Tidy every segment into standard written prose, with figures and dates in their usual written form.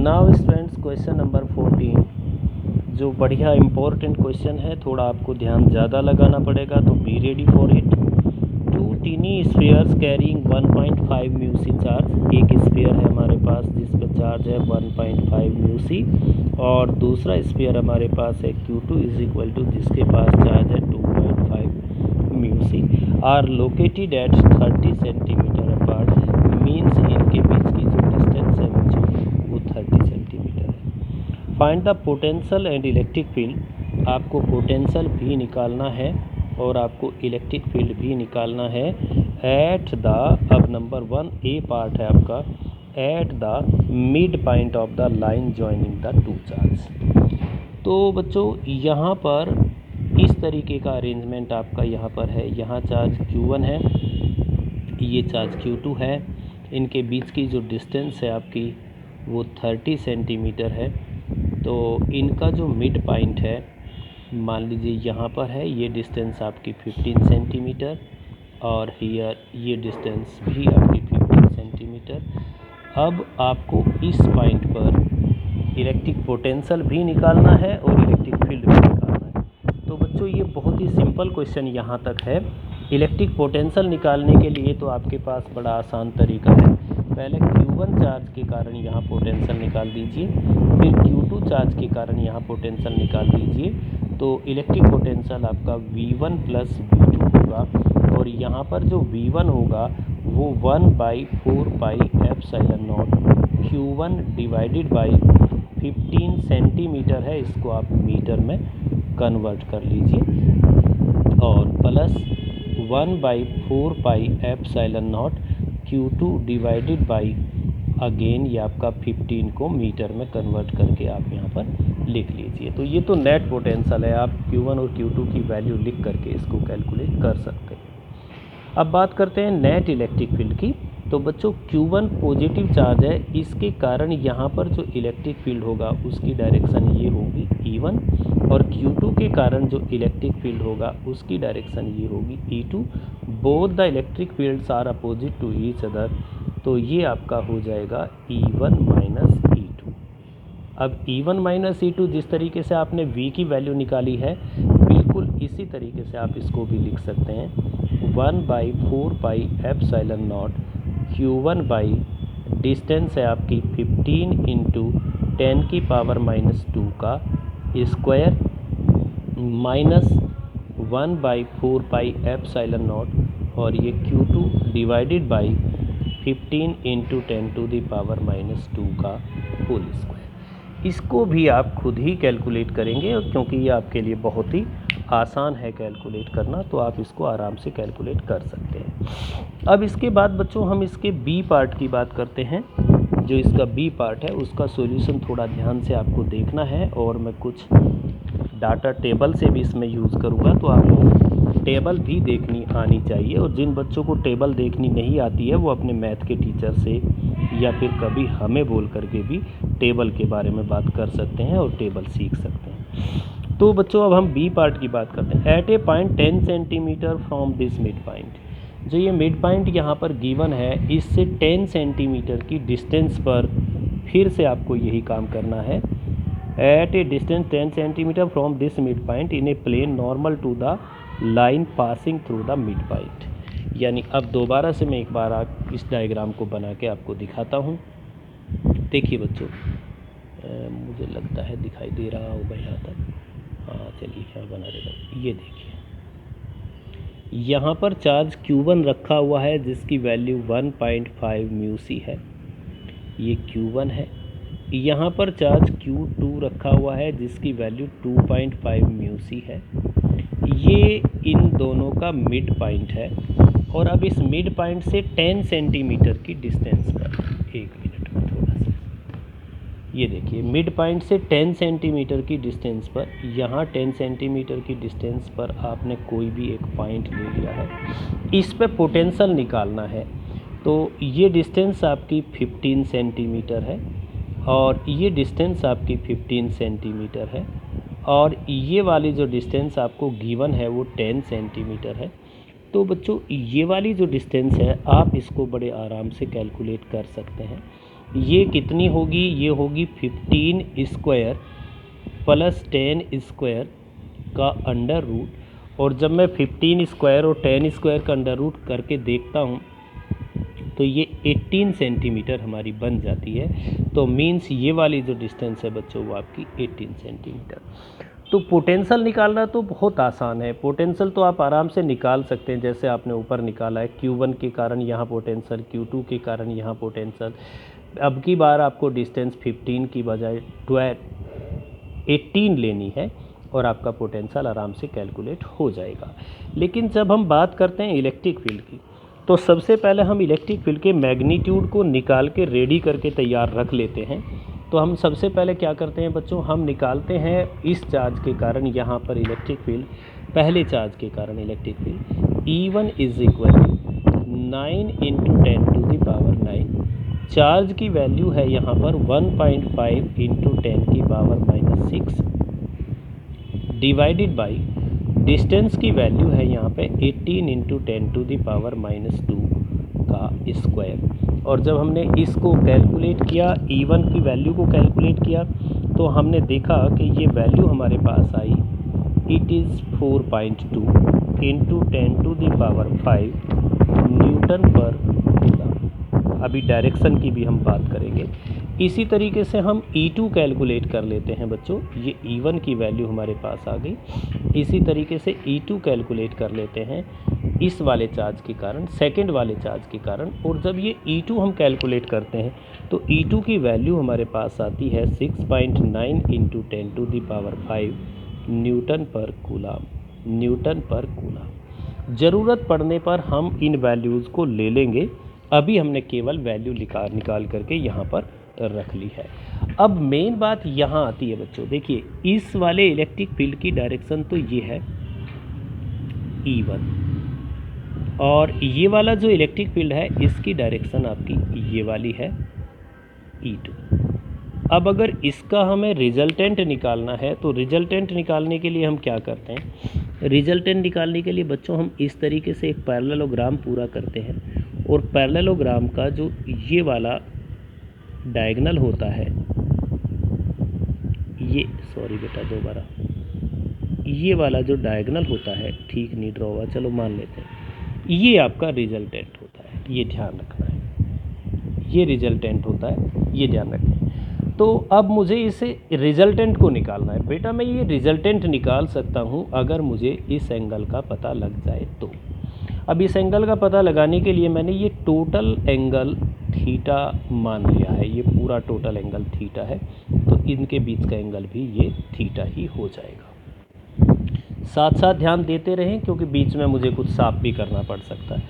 Now students question number 14 जो बढ़िया important question है, थोड़ा आपको ध्यान ज़्यादा लगाना पड़ेगा, तो be ready for it. Two tiny spheres carrying 1.5 mu C charge. एक स्फीयर है हमारे पास जिस पर चार्ज है 1.5 म्यू सी, और दूसरा स्फीयर हमारे पास है Q2 इज इक्वल टू जिसके पास चार्ज है 2.5 mu C, are located at 30 centimetre apart. Means इनके बीच की जो डिस्टेंस है बच्चों वो 30 सेंटीमीटर है। Find the potential and electric field. आपको पोटेंशियल भी निकालना है और आपको इलेक्ट्रिक फील्ड भी निकालना है एट द, अब नंबर 1 ए पार्ट है आपका, at the mid point of the line joining the two charge. तो बच्चों यहाँ पर इस तरीके का अरेंजमेंट आपका यहाँ पर है। यहाँ चार्ज Q1 है, ये चार्ज Q2 है, इनके बीच की जो डिस्टेंस है आपकी वो 30 सेंटीमीटर है। तो इनका जो मिड पॉइंट है मान लीजिए यहाँ पर है, ये डिस्टेंस आपकी 15 सेंटीमीटर, और हियर ये डिस्टेंस भी आपकी 15 सेंटीमीटर। अब आपको इस पॉइंट पर इलेक्ट्रिक पोटेंशियल भी निकालना है और इलेक्ट्रिक फील्ड भी निकालना है। तो बच्चों ये बहुत ही सिंपल क्वेश्चन यहाँ तक है। इलेक्ट्रिक पोटेंशियल निकालने के लिए तो आपके पास बड़ा आसान तरीका है। पहले Q1 चार्ज के कारण यहाँ पोटेंशियल निकाल दीजिए, फिर Q2 चार्ज के कारण यहाँ पोटेंशियल निकाल दीजिए। तो इलेक्ट्रिक पोटेंशियल आपका V1 प्लस V2 होगा, और यहाँ पर जो V1 होगा वो 1/4 pi epsilon naught Q1 divided by 15 centimetre है, इसको आप मीटर में कन्वर्ट कर लीजिए, और plus 1/4 pi epsilon not Q2 divided by, again ये आपका 15 को मीटर में कन्वर्ट करके आप यहाँ पर लिख लीजिए। तो ये तो नेट पोटेंशियल है, आप Q1 और Q2 की वैल्यू लिख करके इसको कैलकुलेट कर सकते हैं। अब बात करते हैं नेट इलेक्ट्रिक फील्ड की। तो बच्चों Q1 पॉजिटिव चार्ज है, इसके कारण यहाँ पर जो इलेक्ट्रिक फील्ड होगा उसकी डायरेक्शन ये होगी E1, और Q2 के कारण जो इलेक्ट्रिक फील्ड होगा उसकी डायरेक्शन ये होगी E2। Both the electric fields are opposite to each other, तो ये आपका हो जाएगा E1 माइनस E2। अब E1 माइनस E2 जिस तरीके से आपने V की वैल्यू निकाली है, बिल्कुल इसी तरीके से आप इसको भी लिख सकते हैं। 1/4 pi epsilon naught Q1 by distance है आपकी 15 इंटू 10 की पावर -2 का square, minus 1/4 pi epsilon naught, और ये Q2 divided by 15 into 10 to the power -2 का होल स्क्वायर। इसको भी आप खुद ही कैलकुलेट करेंगे, और क्योंकि ये आपके लिए बहुत ही आसान है कैलकुलेट करना, तो आप इसको आराम से कैलकुलेट कर सकते हैं। अब इसके बाद बच्चों हम इसके बी पार्ट की बात करते हैं। जो इसका बी पार्ट है उसका सॉल्यूशन थोड़ा ध्यान से आपको देखना है, और मैं कुछ डाटा टेबल से भी इसमें यूज़ करूँगा, तो आपको टेबल भी देखनी आनी चाहिए। और जिन बच्चों को टेबल देखनी नहीं आती है वो अपने मैथ के टीचर से या फिर कभी हमें बोल करके भी टेबल के बारे में बात कर सकते हैं और टेबल सीख सकते हैं। तो बच्चों अब हम बी पार्ट की बात करते हैं। At a point 10 centimetre from this mid point, जो ये मिड पॉइंट यहाँ पर गिवन है, इससे 10 सेंटीमीटर की डिस्टेंस पर फिर से आपको यही काम करना है। At a distance 10 centimetre from this mid point in a plane normal to the line passing through the mid point. यानी अब दोबारा से मैं एक बार इस डायग्राम को बना के आपको दिखाता हूँ। देखिए बच्चों, मुझे लगता है दिखाई दे रहा होगा यहाँ तक। हाँ चलिए यहाँ बना देगा। ये देखिए यहाँ पर चार्ज Q1 रखा हुआ है जिसकी वैल्यू 1.5 म्यू सी है, ये Q1 है। यहाँ पर चार्ज Q2 रखा हुआ है जिसकी वैल्यू 2.5 म्यू सी है। ये इन दोनों का मिड पॉइंट है, और अब इस मिड पॉइंट से 10 सेंटीमीटर की डिस्टेंस पर, एक मिनट में थोड़ा सा, ये देखिए मिड पॉइंट से 10 सेंटीमीटर की डिस्टेंस पर, यहाँ 10 सेंटीमीटर की डिस्टेंस पर आपने कोई भी एक पॉइंट ले लिया है, इस पे पोटेंशियल निकालना है। तो ये डिस्टेंस आपकी 15 सेंटीमीटर है, और ये डिस्टेंस आपकी 15 सेंटीमीटर है, और ये वाली जो डिस्टेंस आपको गिवन है वो 10 सेंटीमीटर है। तो बच्चों ये वाली जो डिस्टेंस है आप इसको बड़े आराम से कैलकुलेट कर सकते हैं। ये कितनी होगी, ये होगी 15 स्क्वायर प्लस 10 स्क्वायर का अंडर रूट। और जब मैं 15 स्क्वायर और 10 स्क्वायर का अंडर रूट करके देखता हूँ तो ये 18 सेंटीमीटर हमारी बन जाती है। तो मीन्स ये वाली जो डिस्टेंस है बच्चों वो आपकी 18 सेंटीमीटर। तो पोटेंशियल निकालना तो बहुत आसान है। पोटेंशियल तो आप आराम से निकाल सकते हैं, जैसे आपने ऊपर निकाला है Q1 के कारण यहाँ पोटेंशियल, Q2 के कारण यहाँ पोटेंशियल। अब की बार आपको डिस्टेंस 15 की बजाय 18 लेनी है और आपका पोटेंशियल आराम से कैलकुलेट हो जाएगा। लेकिन जब हम बात करते हैं इलेक्ट्रिक फील्ड की, तो सबसे पहले हम इलेक्ट्रिक फील्ड के मैग्नीट्यूड को निकाल के रेडी करके तैयार रख लेते हैं। तो हम सबसे पहले क्या करते हैं बच्चों, हम निकालते हैं इस चार्ज के कारण यहाँ पर इलेक्ट्रिक फील्ड, पहले चार्ज के कारण electric field E1 is equal to 9 × 10⁻⁹। Charge की वैल्यू है यहाँ पर 1.5 × 10⁻⁻6 डिवाइडेड बाई डिस्टेंस की वैल्यू है यहाँ पे 18 × 10⁻⁻2 का स्क्वायर। और जब हमने इसको कैलकुलेट किया, E1 की वैल्यू को कैलकुलेट किया, तो हमने देखा कि ये वैल्यू हमारे पास आई, it is 4.2 × 10⁵ Newton per coulomb. अभी डायरेक्शन की भी हम बात करेंगे। इसी तरीके से हम E2 कैलकुलेट कर लेते हैं बच्चों। ये E1 की वैल्यू हमारे पास आ गई। इसी तरीके से E2 कैलकुलेट कर लेते हैं इस वाले चार्ज के कारण, सेकंड वाले चार्ज के कारण। और जब ये E2 हम कैलकुलेट करते हैं तो E2 की वैल्यू हमारे पास आती है 6.9 × 10⁵ न्यूटन पर कूलम। ज़रूरत पड़ने पर हम इन वैल्यूज़ को ले लेंगे। अभी हमने केवल वैल्यू निकाल करके यहाँ पर रख ली है। अब मेन बात यहाँ आती है बच्चों, देखिए इस वाले इलेक्ट्रिक फील्ड की डायरेक्शन तो ये है E1, और ये वाला जो इलेक्ट्रिक फील्ड है इसकी डायरेक्शन आपकी ये वाली है E2। अब अगर इसका हमें रिजल्टेंट निकालना है तो रिजल्टेंट निकालने के लिए हम क्या करते हैं, रिजल्टेंट निकालने के लिए बच्चों हम इस तरीके से एक पैरेललोग्राम पूरा करते हैं। और पैरेललोग्राम का जो ये वाला डायगोनल होता है, ये वाला जो डायगोनल होता है, ठीक नहीं ड्रॉ हुआ, चलो मान लेते हैं, ये आपका रिजल्टेंट होता है। ये ध्यान रखना है, ये रिजल्टेंट होता है, ये ध्यान रखना है। तो अब मुझे इसे रिजल्टेंट को निकालना है। बेटा मैं ये रिजल्टेंट निकाल सकता हूँ अगर मुझे इस एंगल का पता लग जाए तो। अब इस एंगल का पता लगाने के लिए मैंने ये टोटल एंगल थीटा मान लिया है, ये पूरा टोटल एंगल थीटा है, तो इनके बीच का एंगल भी ये थीटा ही हो जाएगा। साथ साथ ध्यान देते रहें क्योंकि बीच में मुझे कुछ साफ भी करना पड़ सकता है।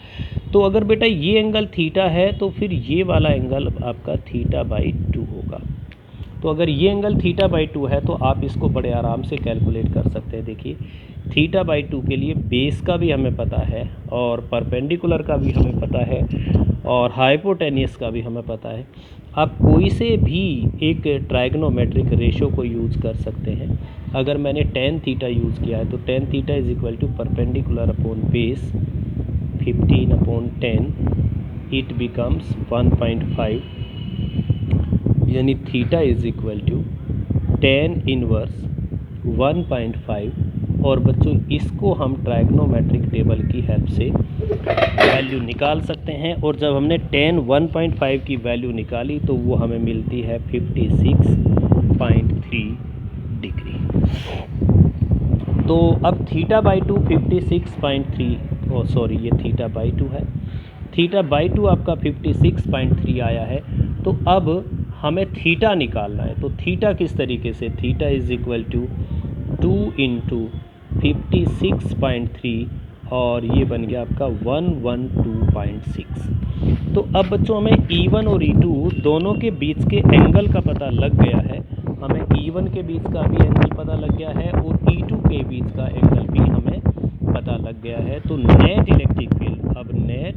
तो अगर बेटा ये एंगल थीटा है तो फिर ये वाला एंगल आपका θ/2 होगा। तो अगर ये एंगल θ/2 है तो आप इसको बड़े आराम से कैलकुलेट कर सकते हैं। देखिए θ/2 के लिए बेस का भी हमें पता है और परपेंडिकुलर का भी हमें पता है और हाइपोटेनियस का भी हमें पता है। आप कोई से भी एक ट्राइगोनोमेट्रिक रेशो को यूज़ कर सकते हैं। अगर मैंने tan थीटा यूज़ किया है तो tan theta is equal to perpendicular upon base 15/10, it becomes 1.5, यानी theta is equal to tan inverse 1.5। और बच्चों इसको हम ट्राइगोनोमेट्रिक टेबल की हेल्प से वैल्यू निकाल सकते हैं। और जब हमने tan 1.5 की वैल्यू निकाली तो वो हमें मिलती है 56.3 डिग्री। तो अब θ/2 56.3, ये θ/2 है, θ/2 आपका 56.3 आया है। तो अब हमें थीटा निकालना है। तो थीटा किस तरीके से, थीटा इज इक्वल टू 2 × 56.3 और ये बन गया आपका 112.6। तो अब बच्चों हमें E1 और E2 दोनों के बीच के एंगल का पता लग गया है। हमें E1 के बीच का भी एंगल पता लग गया है और E2 के बीच का एंगल भी हमें पता लग गया है। तो नेट इलेक्ट्रिक फील्ड, अब नेट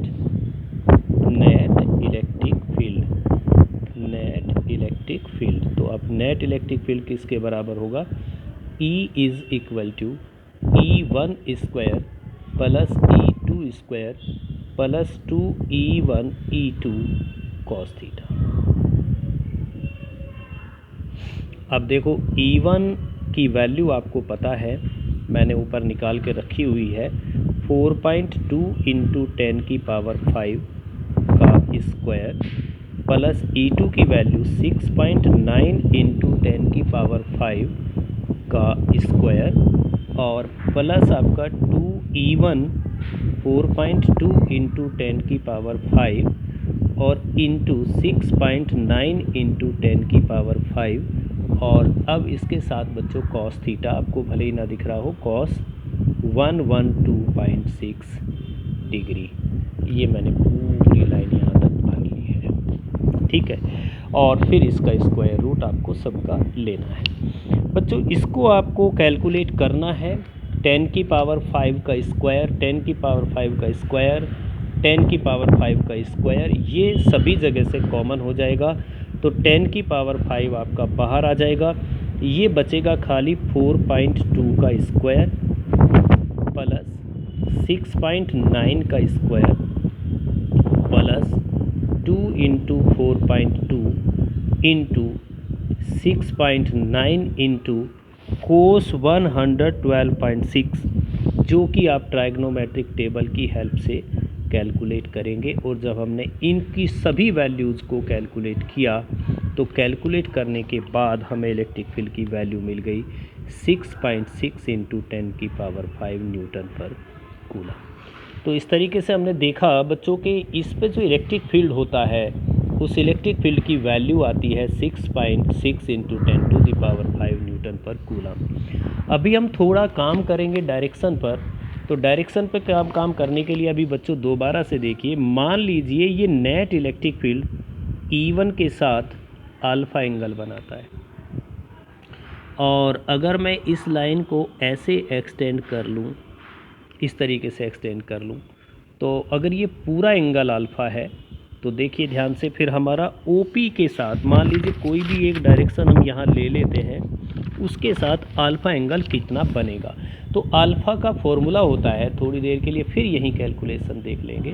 इलेक्ट्रिक फील्ड, तो अब नेट इलेक्ट्रिक फील्ड किसके बराबर होगा, E is equal to E1 square plus E2 square plus 2E1 E2 cos theta. अब देखो E1 की वैल्यू आपको पता है, मैंने ऊपर निकाल के रखी हुई है, 4.2 इंटू 10 की पावर 5 का स्क्वायर प्लस E2 की वैल्यू 6.9 इंटू 10 की पावर 5 का स्क्वायर और प्लस आपका 2E1 4.2 इंटू 10 की पावर 5 और इंटू 6.9 इंटू 10 की पावर 5 और अब इसके साथ बच्चों कॉस थीटा आपको भले ही ना दिख रहा हो, कॉस 112.6 डिग्री, ये मैंने पूरी लाइन यहाँ तक भाग ली है, ठीक है। और फिर इसका स्क्वायर रूट आपको सबका लेना है बच्चों। इसको आपको कैलकुलेट करना है, 10 की पावर 5 का स्क्वायर, 10 की पावर 5 का स्क्वायर, 10 की पावर 5 का स्क्वायर, ये सभी जगह से कॉमन हो जाएगा, तो 10 की पावर 5 आपका बाहर आ जाएगा, ये बचेगा खाली 4.2 का स्क्वायर प्लस 6.9 का square plus 2 into 4.2 into 6.9 into cos 112.6, जो कि आप ट्राइग्नोमेट्रिक टेबल की हेल्प से कैलकुलेट करेंगे। और जब हमने इनकी सभी वैल्यूज़ को कैलकुलेट किया तो कैलकुलेट करने के बाद हमें इलेक्ट्रिक फील्ड की वैल्यू मिल गई 6.6 इंटू 10 की पावर 5 न्यूटन पर कूलम। तो इस तरीके से हमने देखा बच्चों के इस पे जो इलेक्ट्रिक फील्ड होता है उस इलेक्ट्रिक फील्ड की वैल्यू आती है 6.6 into 10 to the power 5 newton per coulomb. अभी हम थोड़ा काम करेंगे डायरेक्शन पर, तो डायरेक्शन पर काम करने के लिए अभी बच्चों दोबारा से देखिए, मान लीजिए ये नेट इलेक्ट्रिक फील्ड E1 के साथ अल्फ़ा एंगल बनाता है, और अगर मैं इस लाइन को ऐसे एक्सटेंड कर लूँ, इस तरीके से एक्सटेंड कर लूँ, तो अगर ये पूरा एंगल अल्फ़ा है तो देखिए ध्यान से, फिर हमारा OP के साथ मान लीजिए कोई भी एक डायरेक्शन हम यहाँ ले लेते हैं, उसके साथ अल्फ़ा एंगल कितना बनेगा। तो अल्फ़ा का फॉर्मूला होता है, थोड़ी देर के लिए फिर यही कैलकुलेशन देख लेंगे,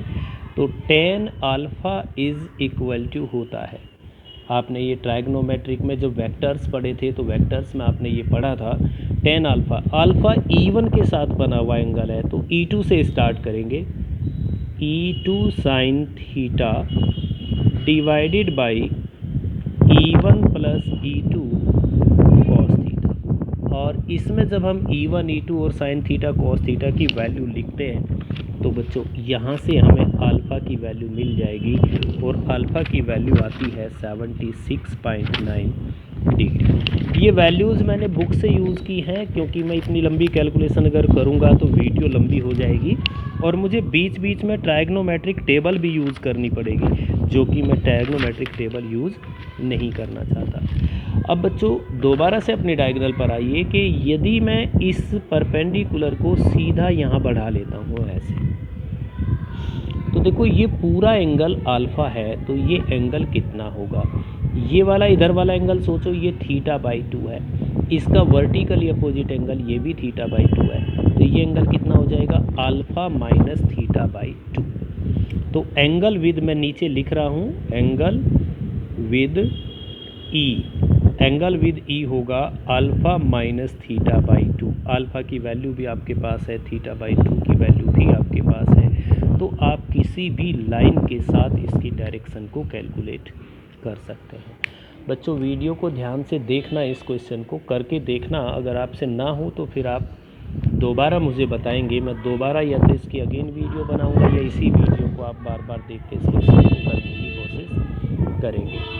तो tan alpha is equal to होता है, आपने ये ट्राइग्नोमेट्रिक में जो वेक्टर्स पढ़े थे तो वेक्टर्स में आपने ये पढ़ा था, tan अल्फ़ा, अल्फ़ा E1 के साथ बना हुआ एंगल है, तो E2 से स्टार्ट करेंगे, E2 sine theta divided by E1 plus E2 cos theta. और इसमें जब हम E1 E2 और साइन थीटा कॉस थीटा की वैल्यू लिखते हैं तो बच्चों यहाँ से हमें अल्फ़ा की वैल्यू मिल जाएगी, और अल्फ़ा की वैल्यू आती है 76.9 डिग्री। ये वैल्यूज़ मैंने बुक से यूज़ की हैं, क्योंकि मैं इतनी लंबी कैलकुलेशन अगर करूँगा तो वीडियो लंबी हो जाएगी और मुझे बीच बीच में ट्राइग्नोमेट्रिक टेबल भी यूज़ करनी पड़ेगी, जो कि मैं ट्राइग्नोमेट्रिक टेबल यूज़ नहीं करना चाहता। अब बच्चों दोबारा से अपने डायगोनल पर आइए कि यदि मैं इस परपेंडिकुलर को सीधा यहाँ बढ़ा लेता हूँ ऐसे, तो देखो ये पूरा एंगल अल्फ़ा है, तो ये एंगल कितना होगा, ये वाला इधर वाला एंगल सोचो, ये θ/2 है, इसका वर्टिकली अपोजिट एंगल ये भी θ/2 है, तो ये एंगल कितना हो जाएगा, अल्फ़ा माइनस θ/2। तो एंगल विद मैं नीचे लिख रहा हूँ, angle with E, angle with E होगा अल्फ़ा माइनस θ/2। अल्फ़ा की वैल्यू भी आपके पास है, θ/2 की वैल्यू भी आपके पास है, तो आप किसी भी लाइन के साथ इसकी डायरेक्शन को कैलकुलेट कर सकते हैं। बच्चों वीडियो को ध्यान से देखना, इस क्वेश्चन को करके देखना, अगर आपसे ना हो तो फिर आप दोबारा मुझे बताएंगे, मैं दोबारा या तो इसकी अगेन वीडियो बनाऊंगा या इसी वीडियो को आप बार बार देख के इस क्वेश्चन को करने की कोशिश करेंगे।